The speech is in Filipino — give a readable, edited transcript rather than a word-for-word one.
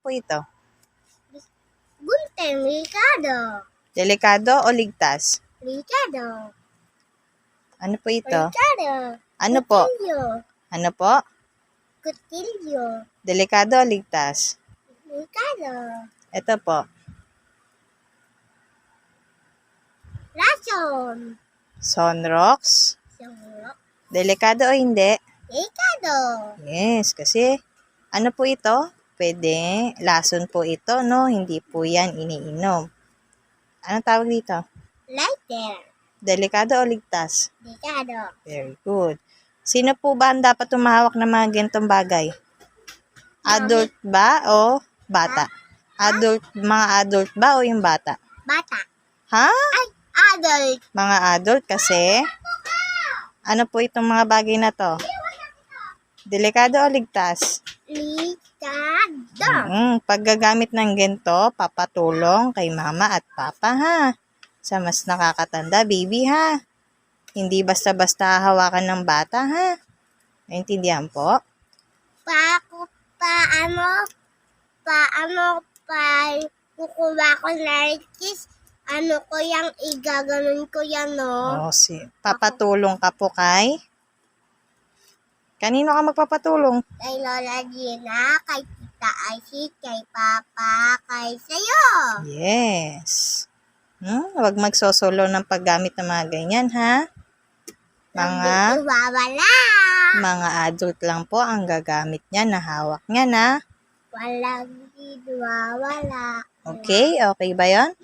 po ito? Gunting, Ricardo. Delikado o ligtas? Ricardo. Ano po ito? Ricardo. Ano po? Cutillo. Ano po? Cutillo. Delikado o ligtas? Ricardo. Ito po. Rason. Sunrocks? Sumurok. Delikado o hindi? Ricardo. Yes, kasi ano po ito? Pwede, lason po ito, no? Hindi po yan iniinom. Anong tawag dito? Lighter. Delikado o ligtas? Ricardo. Very good. Sino po ba ang dapat tumahawak ng mga ganitong bagay? Adult ba o bata? Mga adult ba o yung bata? Bata. Ha? Ay, adult. Mga adult kasi, ano po itong mga bagay na to? Delikado o ligtas? Ricardo. Paggagamit ng ganito, papatulong kay mama at papa ha. Sa mas nakakatanda, baby ha. Hindi basta-basta hawakan ng bata ha. Naintindihan po? Kukuha ko na kiss, ko yung igaganon ko yan, no? Papatulong ka po kay? Kanino ka magpapatulong? Kay Lola Gina, kay Tita Icy, kay Papa, kay sayo. Yes. Huwag magsosolo ng paggamit ng mga ganyan ha. Mga adult lang po ang gagamit niya na hawak niya na. Walang iwawala. Okay? Okay ba yan?